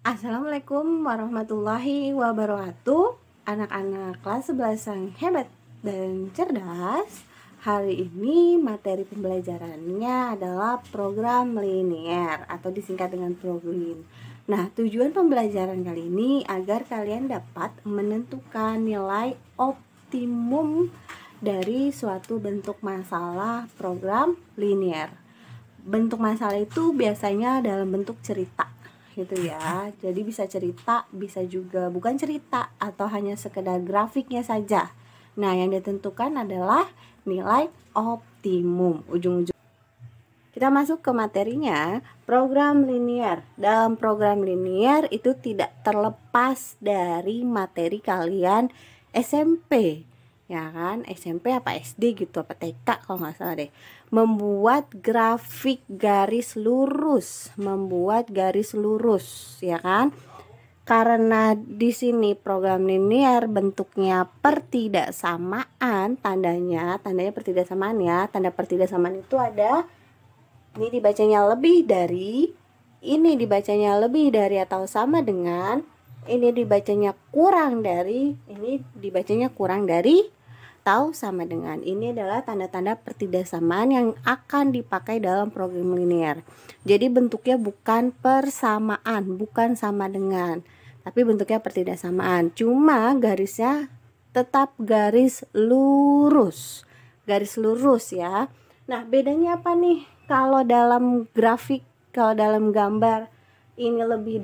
Assalamualaikum warahmatullahi wabarakatuh. Anak-anak kelas 11 yang hebat dan cerdas. Hari ini materi pembelajarannya adalah program linier atau disingkat dengan ProLin. Nah, tujuan pembelajaran kali ini agar kalian dapat menentukan nilai optimum dari suatu bentuk masalah program linier. Bentuk masalah itu biasanya dalam bentuk cerita gitu ya. Jadi bisa cerita, bisa juga bukan cerita atau hanya sekedar grafiknya saja. Nah, yang ditentukan adalah nilai optimum. Ujung-ujung kita masuk ke materinya, program linier. Dalam program linier itu tidak terlepas dari materi kalian SMP. Ya kan, SMP apa SD gitu, apa TK kalau nggak salah deh. Membuat grafik garis lurus, ya kan? Karena di sini program linier bentuknya pertidaksamaan, tandanya pertidaksamaan ya. Tanda pertidaksamaan itu ada ini dibacanya lebih dari, ini dibacanya lebih dari atau sama dengan, ini dibacanya kurang dari, ini dibacanya kurang dari atau sama dengan. Ini adalah tanda-tanda pertidaksamaan yang akan dipakai dalam program linier. Jadi bentuknya bukan persamaan, bukan sama dengan, tapi bentuknya pertidaksamaan. Cuma garisnya tetap garis lurus ya. Nah, bedanya apa nih? Kalau dalam grafik, kalau dalam gambar, ini lebih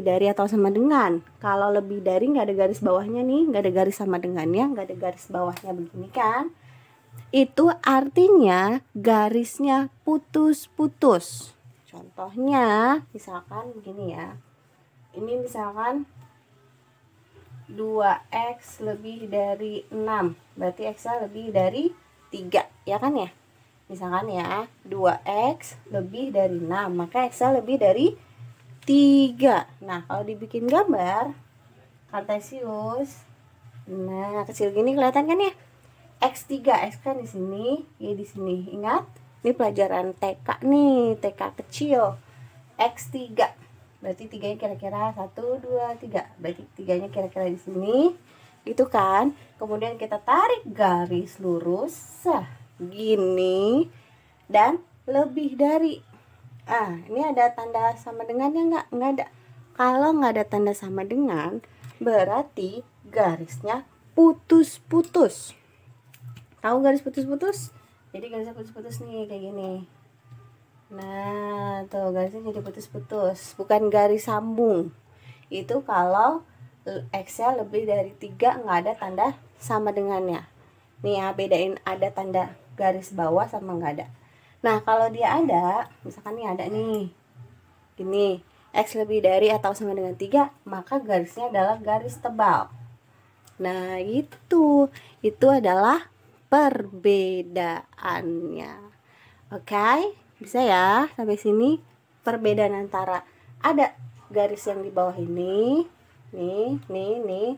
dari atau sama dengan. Kalau lebih dari nggak ada garis bawahnya nih, nggak ada garis sama dengannya, nggak ada garis bawahnya begini kan. Itu artinya garisnya putus-putus. Contohnya misalkan begini ya. Ini misalkan 2x lebih dari 6, berarti x-nya lebih dari 3, ya kan ya? Misalkan ya, 2x lebih dari 6, maka x-nya lebih dari 3. Nah, kalau dibikin gambar kartesius, nah kecil gini kelihatan kan ya? X3, x kan di sini, y di sini. Ingat, ini pelajaran TK nih, TK kecil. X3, berarti 3-nya kira-kira 1, 2, 3. Berarti 3-nya kira-kira di sini, gitu kan? Kemudian kita tarik garis lurus, gini, dan lebih dari. Ini ada tanda sama dengannya nggak ada. Kalau nggak ada tanda sama dengan, berarti garisnya putus-putus. Tahu garis putus-putus? Jadi garisnya putus-putus nih, kayak gini. Nah, tuh garisnya jadi putus-putus, bukan garis sambung. Itu kalau x-nya lebih dari 3 nggak ada tanda sama dengannya. Nih ya, bedain ada tanda garis bawah sama nggak ada. Nah, kalau dia ada, misalkan nih ada nih, ini x lebih dari atau sama dengan 3, maka garisnya adalah garis tebal. Nah, itu adalah perbedaannya. Oke, bisa ya sampai sini perbedaan antara ada garis yang di bawah ini, nih, ini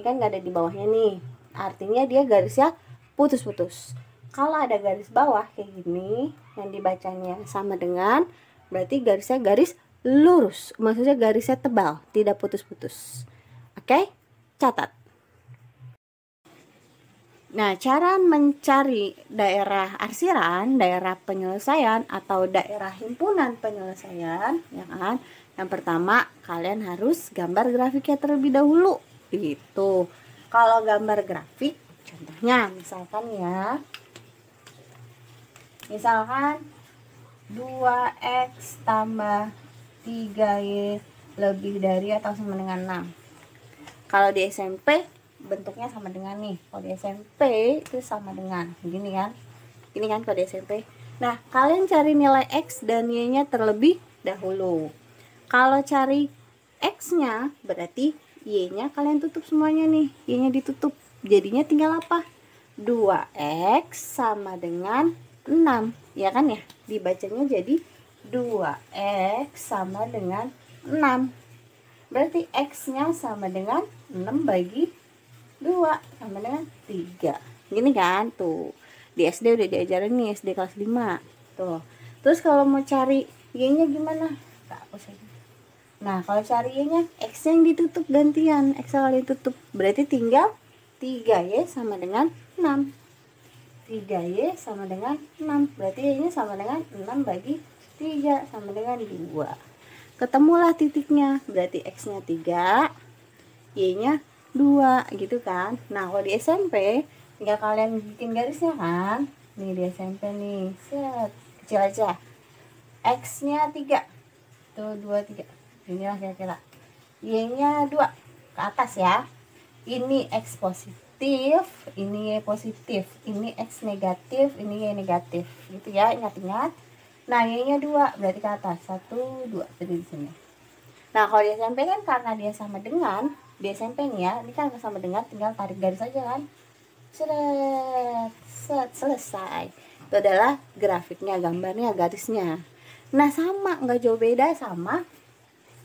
kan nggak ada di bawahnya nih, artinya dia garisnya putus-putus. Kalau ada garis bawah kayak gini yang dibacanya sama dengan, berarti garisnya garis lurus, maksudnya garisnya tebal, tidak putus-putus. Oke, catat. Nah, cara mencari daerah arsiran, daerah penyelesaian atau daerah himpunan penyelesaian, ya kan? Yang pertama, kalian harus gambar grafiknya terlebih dahulu. Gitu. Kalau gambar grafik, contohnya misalkan ya, misalkan 2x tambah 3y lebih dari atau sama dengan 6. Kalau di SMP bentuknya sama dengan nih. Kalau di SMP itu sama dengan begini kan. Ini kan kalau di SMP. Nah, kalian cari nilai x dan y-nya terlebih dahulu. Kalau cari x-nya berarti y-nya kalian tutup semuanya nih. Y-nya ditutup. Jadinya tinggal apa? 2x sama dengan 6, ya kan ya? Dibacanya jadi 2x sama dengan 6. Berarti x-nya sama dengan 6 bagi 2 sama dengan 3. Gini kan tuh. Di SD udah diajarin nih, SD kelas 5. Tuh. Terus kalau mau cari y-nya gimana? Tak hapus aja. Nah, kalau cari Y-nya, X yang ditutup gantian, X yang ditutup. Berarti tinggal 3Y sama dengan 6. 3Y sama dengan 6. Berarti Y-nya sama dengan 6 bagi 3 sama dengan 2. Ketemulah titiknya. Berarti X-nya 3, Y-nya 2 gitu kan. Nah, kalau di SMP tinggal kalian bikin garisnya kan. Nih di SMP nih. Set, kecil aja. X-nya 3. Tuh 2 3. Inilah kira-kira. Y-nya 2 ke atas ya. Ini X positif, ini Y positif, ini X negatif, ini Y negatif. Gitu ya, ingat-ingat. Nah, Y-nya 2 berarti ke atas. 1 2 berarti di sini. Nah, kalau di SMP kan karena dia sama dengan, di SMP nih ya, ini kan sama dengan, tinggal tarik garis aja kan. Set, selesai. Itu adalah grafiknya, gambarnya, garisnya. Nah, sama, nggak jauh beda sama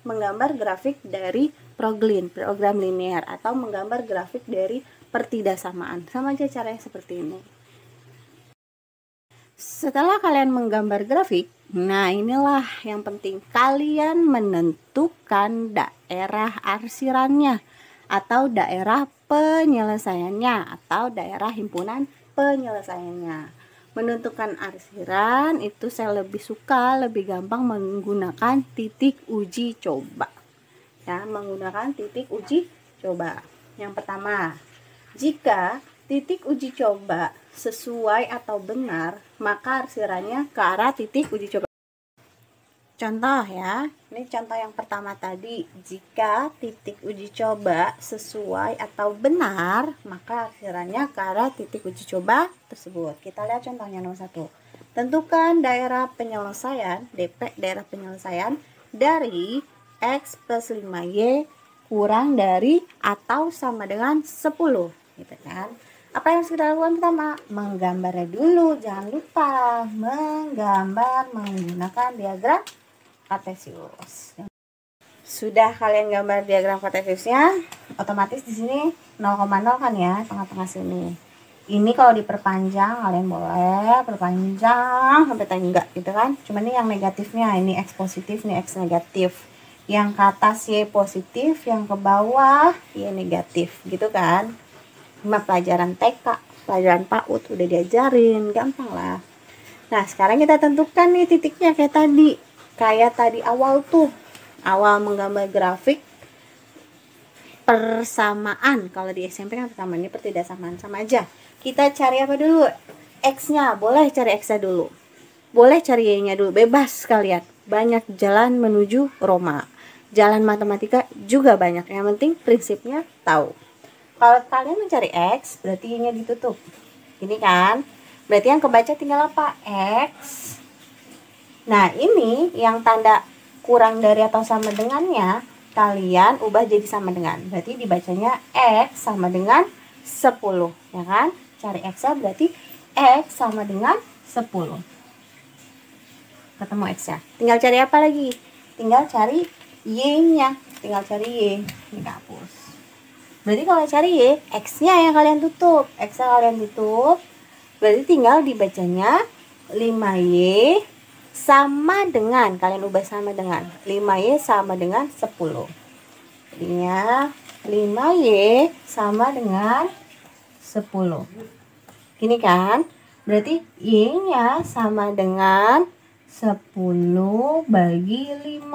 menggambar grafik dari program linear, atau menggambar grafik dari pertidaksamaan. Sama aja caranya seperti ini. Setelah kalian menggambar grafik, nah inilah yang penting, kalian menentukan daerah arsirannya atau daerah penyelesaiannya atau daerah himpunan penyelesaiannya. Menentukan arsiran itu saya lebih suka, lebih gampang menggunakan titik uji coba. Ya, menggunakan titik uji coba. Yang pertama, jika titik uji coba sesuai atau benar, maka arsirannya ke arah titik uji coba. Contoh ya, ini contoh yang pertama tadi. Jika titik uji coba sesuai atau benar, maka arsirannya ke arah titik uji coba tersebut. Kita lihat contohnya nomor 1. Tentukan daerah penyelesaian, DP, daerah penyelesaian dari X plus 5Y kurang dari atau sama dengan 10. Gitu kan. Apa yang harus kita lakukan pertama? Menggambarnya dulu. Jangan lupa menggambar menggunakan diagram Cartesius. Sudah kalian gambar diagram Cartesiusnya, otomatis di sini 0,0 kan ya, tengah-tengah sini. Ini kalau diperpanjang kalian boleh perpanjang sampai enggak gitu kan. Cuman ini yang negatifnya, ini X positif, ini X negatif. Yang ke atas Y positif, yang ke bawah Y negatif gitu kan. Cuma pelajaran TK, pelajaran PAUD udah diajarin, gampang lah. Nah, sekarang kita tentukan nih titiknya kayak tadi. Kayak tadi awal tuh, awal menggambar grafik persamaan. Kalau di SMP kan persamaan, ini pertidaksamaan, sama aja. Kita cari apa dulu? X-nya, boleh cari X-nya dulu. Boleh cari Y-nya dulu, bebas kalian. Banyak jalan menuju Roma. Jalan matematika juga banyak. Yang penting prinsipnya tahu. Kalau kalian mencari X, berarti Y-nya ditutup. Ini kan, berarti yang kebaca tinggal apa? X. Nah, ini yang tanda kurang dari atau sama dengannya, kalian ubah jadi sama dengan. Berarti dibacanya X sama dengan 10, ya kan? Cari X-nya berarti X sama dengan 10. Ketemu X-nya. Tinggal cari apa lagi? Tinggal cari Y-nya. Tinggal cari Y. Ini hapus. Berarti kalau cari Y, X-nya yang kalian tutup. X-nya kalian tutup. Berarti tinggal dibacanya 5Y sama dengan, kalian ubah sama dengan 5Y sama dengan 10. Jadinya 5Y sama dengan 10. Gini kan? Berarti Y-nya sama dengan 10 bagi 5.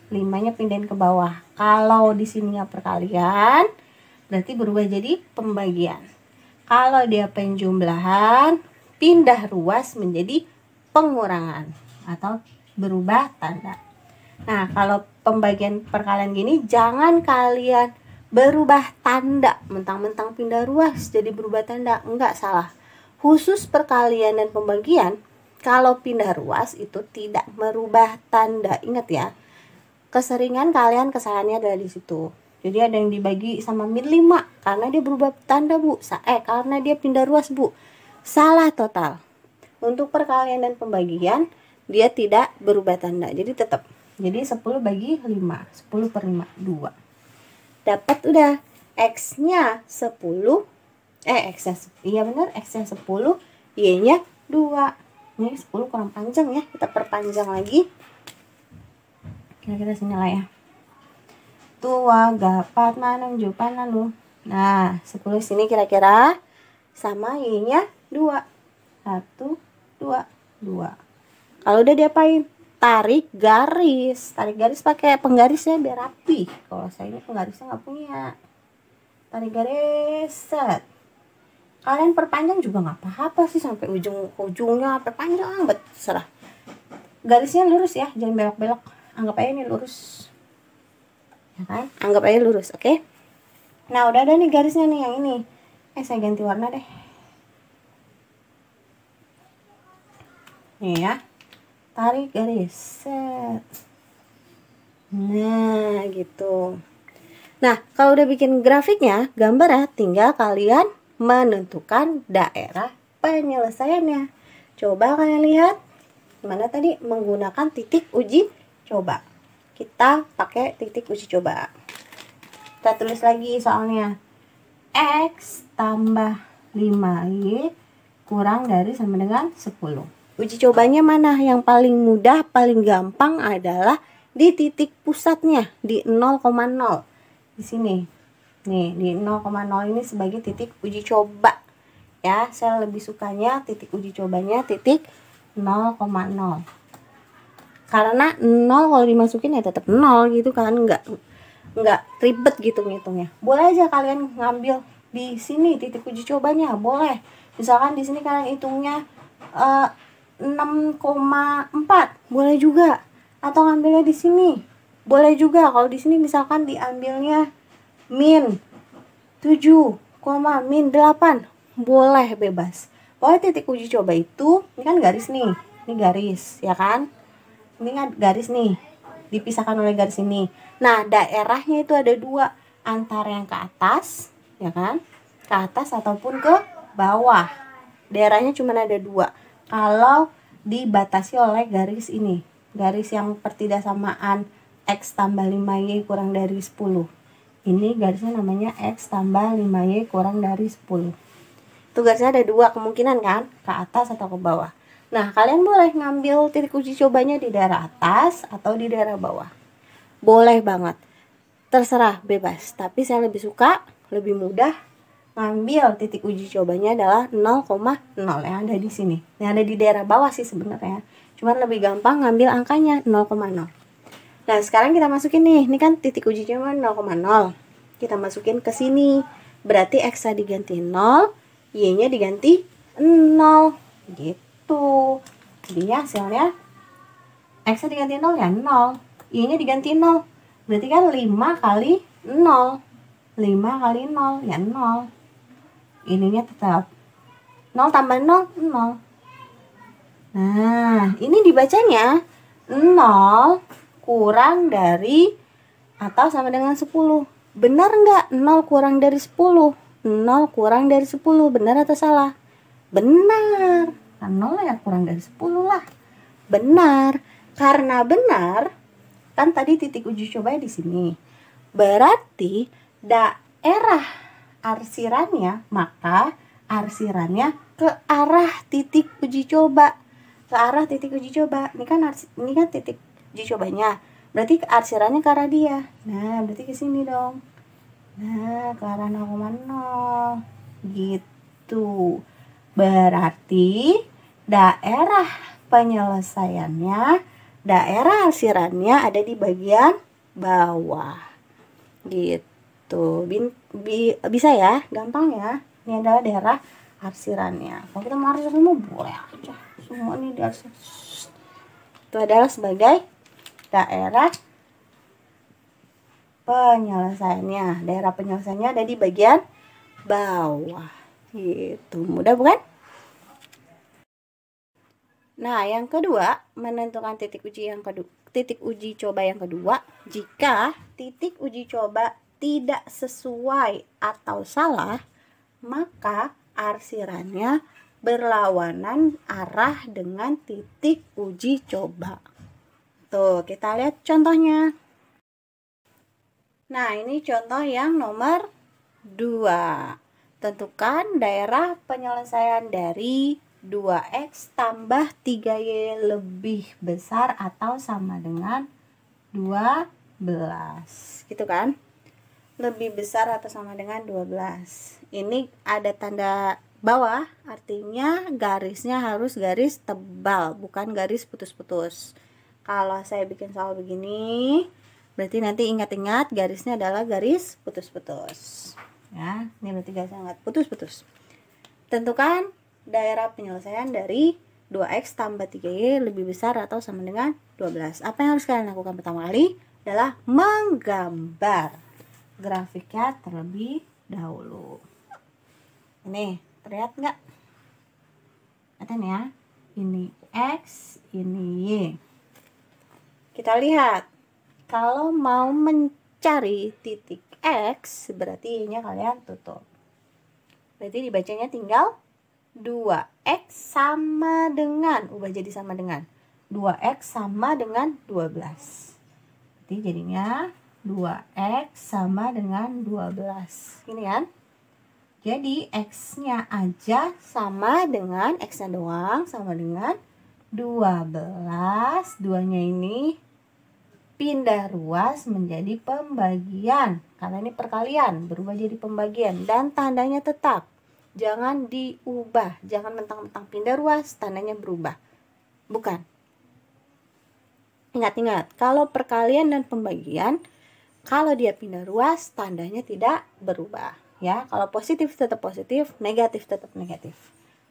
5-nya pindahin ke bawah. Kalau di sininya perkalian, berarti berubah jadi pembagian. Kalau dia penjumlahan, pindah ruas menjadi pengurangan atau berubah tanda. Nah, kalau pembagian perkalian gini, jangan kalian berubah tanda, mentang-mentang pindah ruas jadi berubah tanda. Enggak, salah. Khusus perkalian dan pembagian, kalau pindah ruas itu tidak merubah tanda. Ingat ya, keseringan kalian kesalahannya ada di situ. Jadi ada yang dibagi sama min 5 karena dia berubah tanda, Bu. Karena dia pindah ruas, Bu. Salah total. Untuk perkalian dan pembagian dia tidak berubah tanda. Jadi tetap. Jadi 10 bagi 5. 10 per 5, 2. Dapat udah. X-nya 10. X-nya, iya benar, X-nya 10. Y-nya 2. Ini 10 kurang panjang ya. Kita perpanjang lagi. Kira-kira sini lah ya. Tua gapat manung jupan lalu. Nah, 10 sini kira-kira sama y-nya 2. 1, 2, 2. Kalau udah diapain? Tarik garis. Tarik garis pakai penggarisnya biar rapi. Kalau saya ini penggarisnya nggak punya. Tarik garis, set. Kalian perpanjang juga nggak apa-apa sih, sampai ujungnya sampai panjang, terserah. Garisnya lurus ya, jangan belok-belok. Anggap aja ini lurus. Ya kan? Anggap aja lurus, oke? Nah, udah ada nih garisnya nih yang ini. Saya ganti warna deh. Nih ya. Tarik garis, set. Nah, gitu. Nah, kalau udah bikin grafiknya, gambar ya, tinggal kalian menentukan daerah penyelesaiannya. Coba kalian lihat. Mana tadi menggunakan titik uji coba. Kita pakai titik uji coba. Kita tulis lagi soalnya. X tambah 5Y kurang dari sama dengan 10. Uji cobanya mana? Yang paling mudah, paling gampang adalah di titik pusatnya, di 0,0. Di sini. Nih, di 0,0 ini sebagai titik uji coba. Ya, saya lebih sukanya titik uji cobanya titik 0,0. Karena 0 kalau dimasukin ya tetap 0 gitu kan, enggak ribet gitu ngitungnya. Boleh aja kalian ngambil di sini titik uji cobanya, boleh. Misalkan di sini kalian hitungnya 6,4, boleh juga. Atau ngambilnya di sini, boleh juga. Kalau di sini misalkan diambilnya min 7, min 8, boleh, bebas. Pokoknya titik uji coba itu, ini kan garis nih, ini garis, ya kan? Ini kan garis nih, dipisahkan oleh garis ini. Nah, daerahnya itu ada 2, antara yang ke atas, ya kan? Ke atas ataupun ke bawah. Daerahnya cuma ada 2. Kalau dibatasi oleh garis ini, garis yang pertidaksamaan X tambah 5Y kurang dari 10. Ini garisnya namanya X tambah 5Y kurang dari 10. Itu garisnya ada 2 kemungkinan kan, ke atas atau ke bawah. Nah, kalian boleh ngambil titik uji cobanya di daerah atas atau di daerah bawah. Boleh banget. Terserah, bebas. Tapi saya lebih suka, lebih mudah ngambil titik uji cobanya adalah 0,0 yang ada di sini. Yang ada di daerah bawah sih sebenarnya. Cuman lebih gampang ngambil angkanya 0,0. Nah, sekarang kita masukin nih. Ini kan titik uji coba 0,0. Kita masukin ke sini. Berarti X-nya diganti 0, Y-nya diganti 0. Gitu. Jadinya hasilnya X-nya diganti 0 ya 0. Y-nya diganti 0. Berarti kan 5 kali 0. 5 kali 0 ya 0. Ininya tetap 0 tambah 0, 0. Nah, ini dibacanya 0 kurang dari atau sama dengan 10. Benar nggak 0 kurang dari 10? 0 kurang dari 10, benar atau salah? Benar. Kan 0 ya kurang dari 10 lah. Benar. Karena benar, kan tadi titik uji coba di sini. Berarti daerah arsirannya, maka arsirannya ke arah titik uji coba. Ke arah titik uji coba. Ini kan titik uji cobanya. Berarti arsirannya ke arah dia. Nah, berarti ke sini dong. Nah, ke arah 0,0. Gitu. Berarti daerah penyelesaiannya, daerah arsirannya ada di bagian bawah. Gitu. Bisa ya, gampang ya. Ini adalah daerah arsirannya. Kalau kita mau arsir semua boleh aja. Semua ini diarsir. Itu adalah sebagai daerah penyelesaiannya. Daerah penyelesaiannya ada di bagian bawah. Gitu. Mudah bukan? Nah, yang kedua, menentukan titik uji coba yang kedua, jika titik uji coba tidak sesuai atau salah, maka arsirannya berlawanan arah dengan titik uji coba. Tuh, kita lihat contohnya. Nah, ini contoh yang nomor 2. Tentukan daerah penyelesaian dari 2X tambah 3Y lebih besar atau sama dengan 12. Gitu kan? Lebih besar atau sama dengan 12. Ini ada tanda bawah, artinya garisnya harus garis tebal, bukan garis putus-putus. Kalau saya bikin soal begini, berarti nanti ingat-ingat garisnya adalah garis putus-putus. Ya, ini berarti garisnya ingat putus-putus. Tentukan daerah penyelesaian dari 2x tambah 3y lebih besar atau sama dengan 12. Apa yang harus kalian lakukan pertama kali adalah menggambar grafiknya terlebih dahulu. Ini terlihat nggak? Kelihatan ya? Ini X, ini Y. Kita lihat, kalau mau mencari titik X, berarti Y-nya kalian tutup. Berarti dibacanya tinggal 2X sama dengan, ubah jadi sama dengan 2X sama dengan 12. Jadi jadinya 2X sama dengan 12. Gini kan? Jadi X-nya aja sama dengan X-nya doang sama dengan 12. 2-nya ini pindah ruas menjadi pembagian. Karena ini perkalian, berubah jadi pembagian. Dan tandanya tetap. Jangan diubah. Jangan mentang-mentang pindah ruas, tandanya berubah. Bukan. Ingat-ingat, kalau perkalian dan pembagian, kalau dia pindah ruas, tandanya tidak berubah. Ya, kalau positif tetap positif, negatif tetap negatif.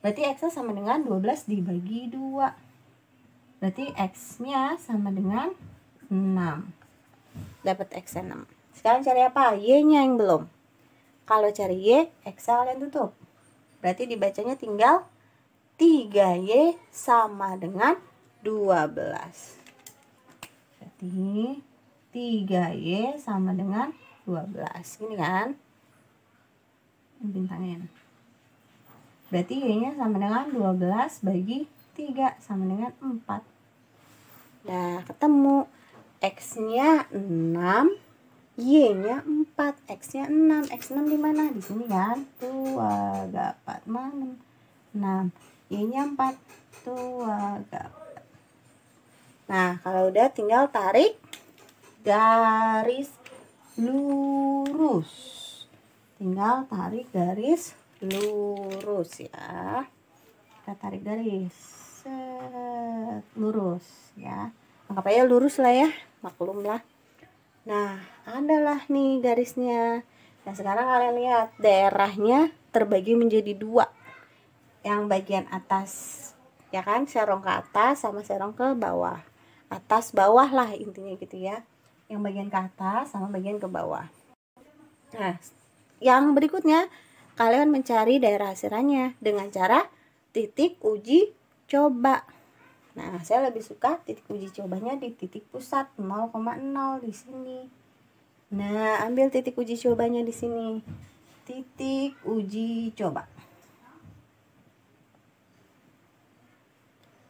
Berarti X-nya sama dengan 12 dibagi 2. Berarti X-nya sama dengan 6. Dapat X-nya 6. Sekarang cari apa? Y-nya yang belum. Kalau cari Y, X-nya kalian tutup. Berarti dibacanya tinggal 3Y sama dengan 12. Berarti 3Y sama dengan 12. Ini kan? Bintangin. Berarti Y-nya sama dengan 12 bagi 3 sama dengan 4. Nah, ketemu. X-nya 6, Y-nya 4. X-nya 6. X6 di mana? Di sini kan? Tuh, agak 4 mana? 6. Y-nya 4. Tuh, agak 4. Nah, kalau udah tinggal tarik garis lurus. Tinggal tarik garis lurus ya. Kita tarik garis lurus ya. Anggap aja lurus lah ya, maklum lah. Nah, adalah nih garisnya. Nah, sekarang kalian lihat daerahnya terbagi menjadi 2. Yang bagian atas, ya kan, serong ke atas sama serong ke bawah. Atas bawah lah intinya gitu ya. Yang bagian ke atas sama bagian ke bawah. Nah, yang berikutnya kalian mencari daerah hasilannya dengan cara titik uji coba. Nah, saya lebih suka titik uji cobanya di titik pusat 0,0 di sini. Nah, ambil titik uji cobanya di sini. Titik uji coba.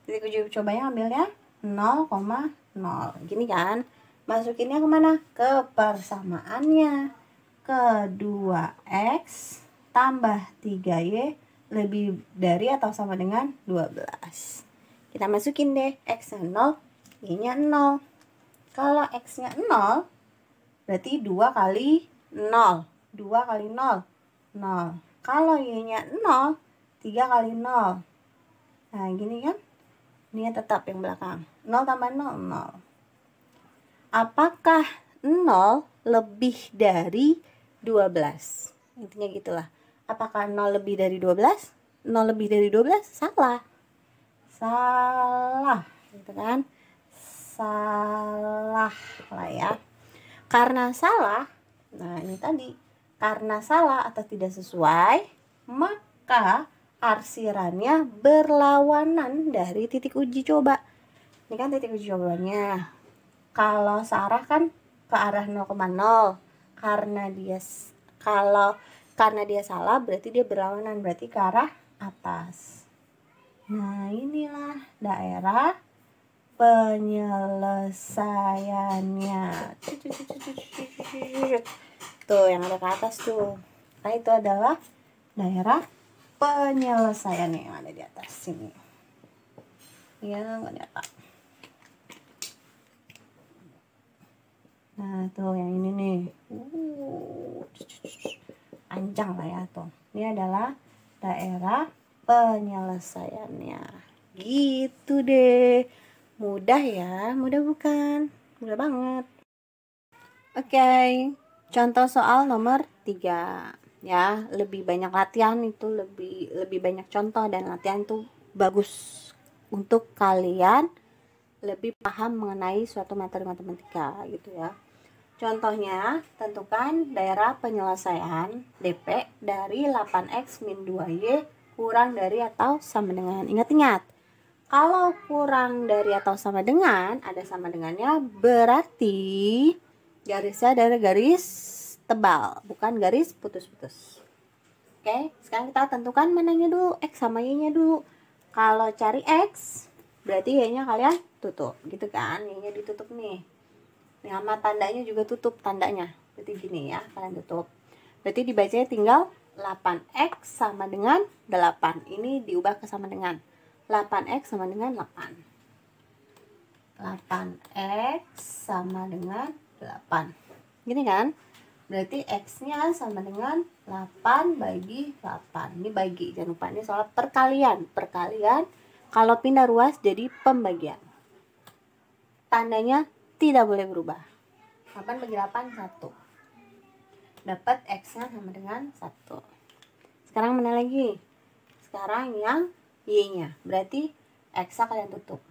Titik uji cobanya ambilnya 0,0. Gini kan? Masukinnya kemana? Ke persamaannya. Ke 2X tambah 3Y lebih dari atau sama dengan 12. Kita masukin deh, X-nya 0, Y-nya 0. Kalau X-nya 0, berarti 2 kali 0. 2 kali 0, 0. Kalau Y-nya 0, 3 kali 0. Nah, gini kan? Ini tetap yang belakang. 0 tambah 0, 0. Apakah 0 lebih dari 12? Intinya gitulah. Apakah 0 lebih dari 12? 0 lebih dari 12? Salah. Salah, gitu kan? Salah lah ya. Karena salah, nah ini tadi, karena salah atau tidak sesuai, maka arsirannya berlawanan dari titik uji coba. Ini kan titik uji cobanya. Kalau searah kan ke arah 0,0. Karena dia salah berarti dia berlawanan, berarti ke arah atas. Nah, inilah daerah penyelesaiannya. Tuh, yang ada ke atas tuh. Nah, itu adalah daerah penyelesaiannya yang ada di atas sini. Ya, nggak ada apa. tuh yang ini nih. Panjang lah ya tuh. Ini adalah daerah penyelesaiannya. Gitu deh. Mudah ya, mudah bukan? Mudah banget. Oke, contoh soal nomor 3 ya, lebih banyak latihan itu lebih banyak contoh dan latihan itu bagus untuk kalian lebih paham mengenai suatu materi matematika gitu ya. Contohnya, tentukan daerah penyelesaian DP dari 8x min 2y kurang dari atau sama dengan. Ingat-ingat, kalau kurang dari atau sama dengan, ada sama dengannya, berarti garisnya dari garis tebal, bukan garis putus-putus. Oke, sekarang kita tentukan mananya dulu, X sama Y-nya dulu. Kalau cari X, berarti Y-nya kalian tutup, gitu kan? Y-nya ditutup nih. Nama tandanya juga tutup tandanya. Berarti gini ya, kalian tutup. Berarti dibacanya tinggal 8X sama dengan 8. Ini diubah ke sama dengan. 8X sama dengan 8. 8X sama dengan 8. Gini kan? Berarti X-nya sama dengan 8 bagi 8. Ini bagi, jangan lupa. Ini soal perkalian. Perkalian kalau pindah ruas jadi pembagian. Tandanya tidak boleh berubah. 8 bagi 8, 1. Dapat X-nya sama dengan 1. Sekarang mana lagi? Sekarang yang Y-nya. Berarti X-nya kalian tutup.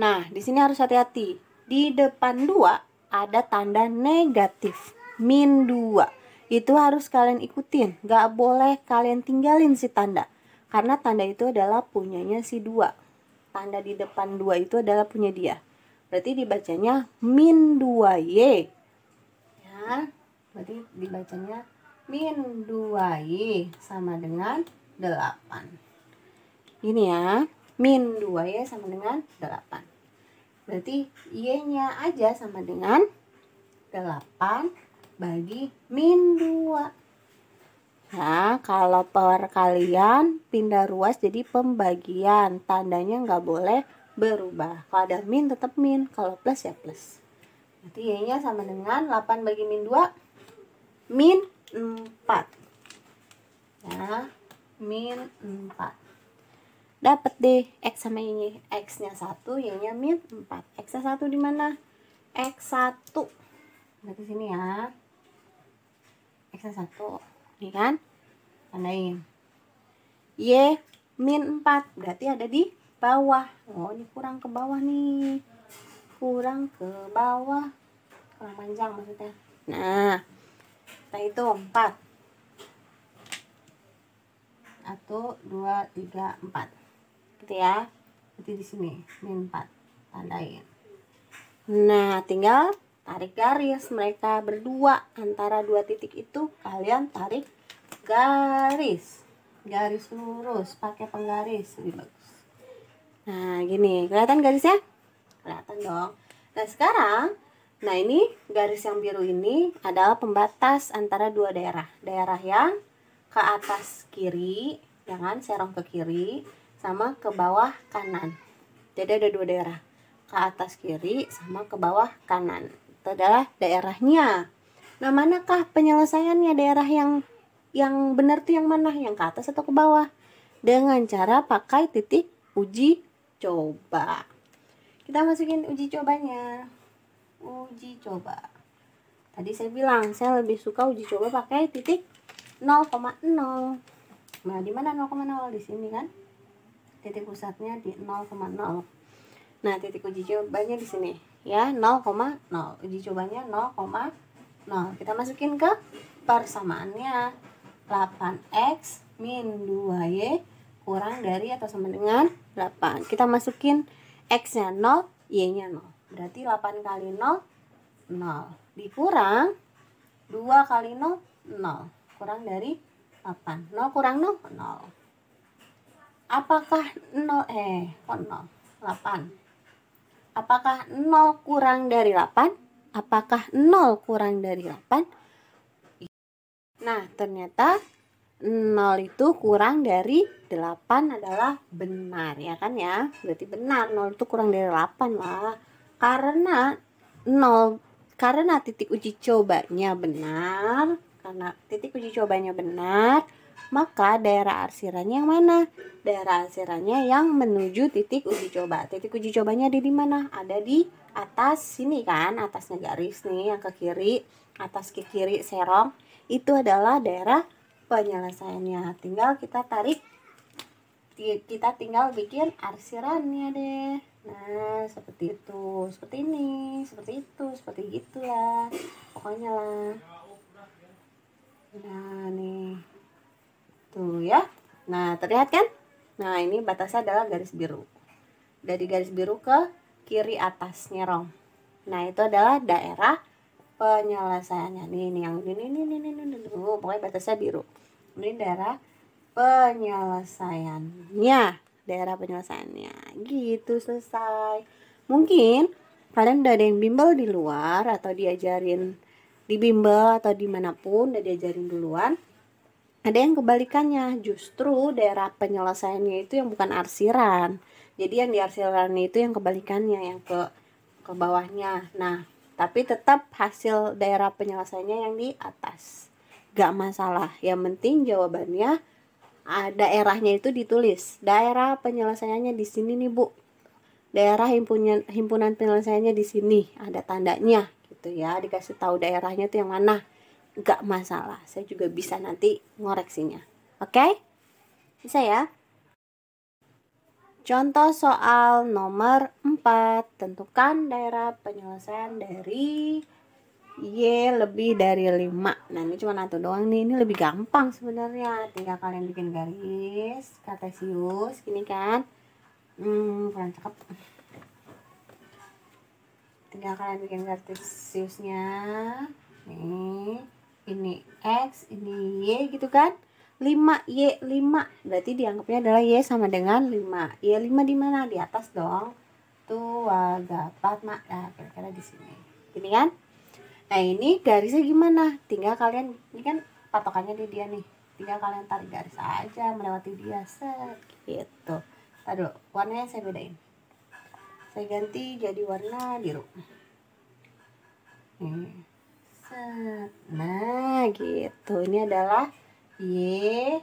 Nah, di sini harus hati-hati. Di depan 2 ada tanda negatif. Min 2. Itu harus kalian ikutin. Gak boleh kalian tinggalin si tanda. Karena tanda itu adalah punyanya si 2. Tanda di depan 2 itu adalah punya dia. Berarti dibacanya min 2Y. Ya, berarti dibacanya min 2Y sama dengan 8. Ini ya, min 2Y sama dengan 8. Berarti Y-nya aja sama dengan 8 bagi min 2. Nah, kalau perkalian pindah ruas jadi pembagian. Tandanya nggak boleh berubah. Kalau ada min tetap min, kalau plus ya plus. Berarti Y-nya sama dengan 8 bagi min 2, min 4. Ya, min 4. Dapat deh X sama Y-nya. X-nya 1, Y-nya min 4. X-nya 1 di mana? X1. Berarti sini ya. X-nya 1. Ini kan? Tandain. Y min 4. Berarti ada di bawah. Oh, ini kurang ke bawah nih. Kurang ke bawah. Kurang panjang maksudnya. Nah, kita hitung 4. 1, 2, 3, 4. Gitu ya. Berarti di sini min 4. Tandain. Nah, tinggal tarik garis mereka berdua. Antara dua titik itu kalian tarik garis. Garis lurus, pakai penggaris lebih bagus. Nah, gini, kelihatan garisnya? Kelihatan dong. Nah, sekarang, nah ini garis yang biru ini adalah pembatas antara dua daerah. Daerah yang ke atas kiri, jangan serong ke kiri, sama ke bawah kanan. Jadi ada dua daerah, ke atas kiri sama ke bawah kanan. Itu adalah daerahnya. Nah, manakah penyelesaiannya? Daerah yang benar tuh yang mana? Yang ke atas atau ke bawah? Dengan cara pakai titik uji coba. Kita masukin uji cobanya. Uji coba. Tadi saya bilang saya lebih suka uji coba pakai titik 0,0. Nah, di mana 0,0? Di sini kan? Titik pusatnya di 0,0. Nah, titik uji cobanya di sini ya, 0,0. Uji cobanya 0,0. Kita masukin ke persamaannya. 8x min 2y kurang dari atau sama dengan 8. Kita masukin x-nya 0, y-nya 0. Berarti 8 kali 0, 0. Dikurang 2 kali 0, 0. Kurang dari 8. 0 kurang 0, 0. Apakah 0? Kok 0? 8. Apakah 0 kurang dari 8? Apakah 0 kurang dari 8? Nah, ternyata 0 itu kurang dari 8 adalah benar, ya kan ya? Berarti benar, 0 itu kurang dari 8 lah. Karena 0 karena titik uji cobanya benar, maka daerah arsirannya yang mana? Daerah arsirannya yang menuju titik uji coba. Titik uji cobanya ada di mana? Ada di atas sini kan, atasnya garis nih yang ke kiri, atas ke kiri serong. Itu adalah daerah penyelesaiannya. Tinggal kita tinggal bikin arsirannya deh. Nah, seperti itu, seperti ini, seperti itu, seperti gitu ya. Pokoknya lah. Nah, nih. Tuh ya. Nah, terlihat kan? Nah, ini batasnya adalah garis biru. Dari garis biru ke kiri atasnya rong. Nah, itu adalah daerah penyelesaiannya. Nih yang ini. Pokoknya batasnya biru. Ini daerah penyelesaiannya gitu, selesai. Mungkin kalian udah ada yang bimbel di luar atau diajarin di bimbel atau dimanapun udah diajarin duluan. Ada yang kebalikannya, justru daerah penyelesaiannya itu yang bukan arsiran. Jadi yang di arsiran itu yang kebalikannya, yang ke bawahnya. Nah, tapi tetap hasil daerah penyelesaiannya yang di atas. Gak masalah, yang penting jawabannya daerahnya itu ditulis. Daerah penyelesaiannya di sini nih, Bu. Daerah himpunan penyelesaiannya di sini, ada tandanya gitu ya. Dikasih tahu daerahnya itu yang mana. Gak masalah. Saya juga bisa nanti ngoreksinya. Oke? Bisa ya? Contoh soal nomor 4. Tentukan daerah penyelesaian dari Y lebih dari 5. Nah, ini cuma satu doang nih. Ini lebih gampang sebenarnya. Tinggal kalian bikin garis kartesius gini kan. Kurang cakep. Tinggal kalian bikin kartesiusnya. Nih, ini X, ini Y gitu kan. 5Y 5. Berarti dianggapnya adalah Y sama dengan 5. Y 5 di mana? Di atas dong. Tuh, dapat mak. Nah, kira-kira di sini. Gini kan? Nah, ini garisnya gimana? Tinggal kalian, ini kan patokannya di dia nih. Tinggal kalian tarik garis aja melewati dia, set gitu. Aduh, warnanya saya bedain. Saya ganti jadi warna biru. Set. Nah, gitu. Ini adalah Y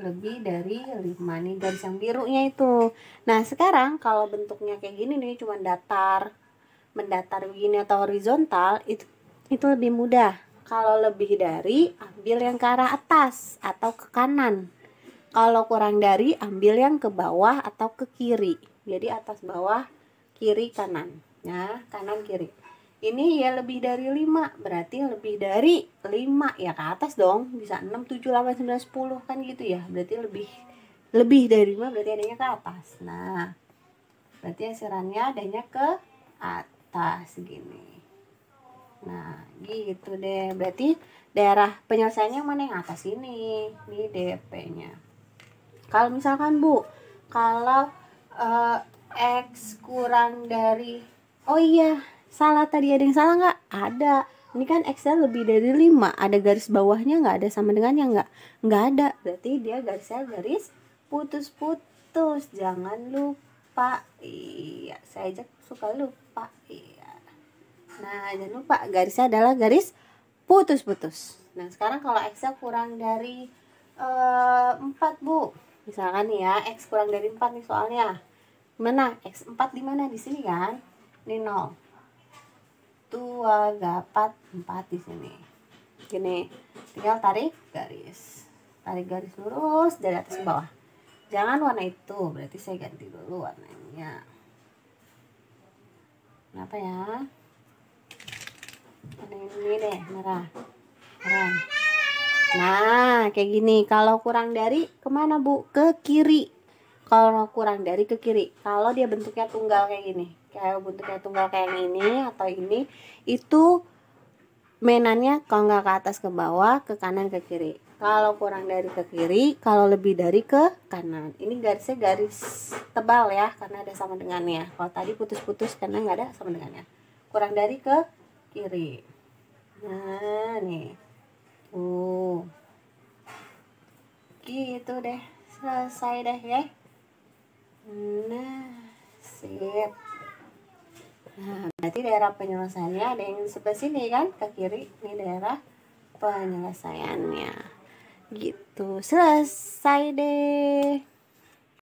lebih dari 5 nih, garis yang birunya itu. Nah, sekarang kalau bentuknya kayak gini nih, cuma mendatar begini atau horizontal, itu lebih mudah. Kalau lebih dari, ambil yang ke arah atas atau ke kanan. Kalau kurang dari, ambil yang ke bawah atau ke kiri. Jadi atas bawah, kiri kanan. Nah, kanan kiri. Ini ya lebih dari 5, berarti lebih dari 5 ya ke atas dong. Bisa 6, 7, 8, 9, 10 kan gitu ya. Berarti lebih dari 5 berarti adanya ke atas. Nah, berarti arsirannya adanya ke atas gini. Nah, gitu deh. Berarti daerah penyelesaiannya mana yang atas ini? Ini DP-nya. Kalau misalkan Bu, kalau X kurang dari, oh iya, salah tadi, ada yang salah nggak? Ada. Ini kan X-nya lebih dari 5. Ada garis bawahnya nggak? Ada sama dengannya nggak? Nggak ada. Berarti dia garisnya garis putus-putus. Jangan lupa. Iya, saya aja suka lupa. Iya. Nah, jangan lupa garisnya adalah garis putus-putus. Nah, sekarang kalau X-nya kurang dari 4, Bu. Misalkan nih ya, X kurang dari 4 nih soalnya. Mana? X4 di mana? Di sini kan? Ini 0. Tuh, dapat 4 di sini. Gini, tinggal tarik garis. Tarik garis lurus dari atas ke bawah. Jangan warna itu, berarti saya ganti dulu warnanya. Kenapa ya? Warna ini deh, merah. Nah, kayak gini. Kalau kurang dari kemana, Bu? Ke kiri. Kalau kurang dari ke kiri. Kalau dia bentuknya tunggal kayak gini, kayak bentuknya tunggal kayak ini atau ini, itu mainannya kalau nggak ke atas ke bawah, ke kanan ke kiri. Kalau kurang dari ke kiri, kalau lebih dari ke kanan. Ini garisnya garis tebal ya, karena ada sama dengannya. Kalau tadi putus-putus karena nggak ada sama dengannya. Kurang dari ke kiri. Nah, nih. Gitu deh. Selesai deh ya. Nah, sip. Nah, berarti daerah penyelesaiannya ada yang di sebelah sini kan, ke kiri. Ini daerah penyelesaiannya. Gitu. Selesai deh.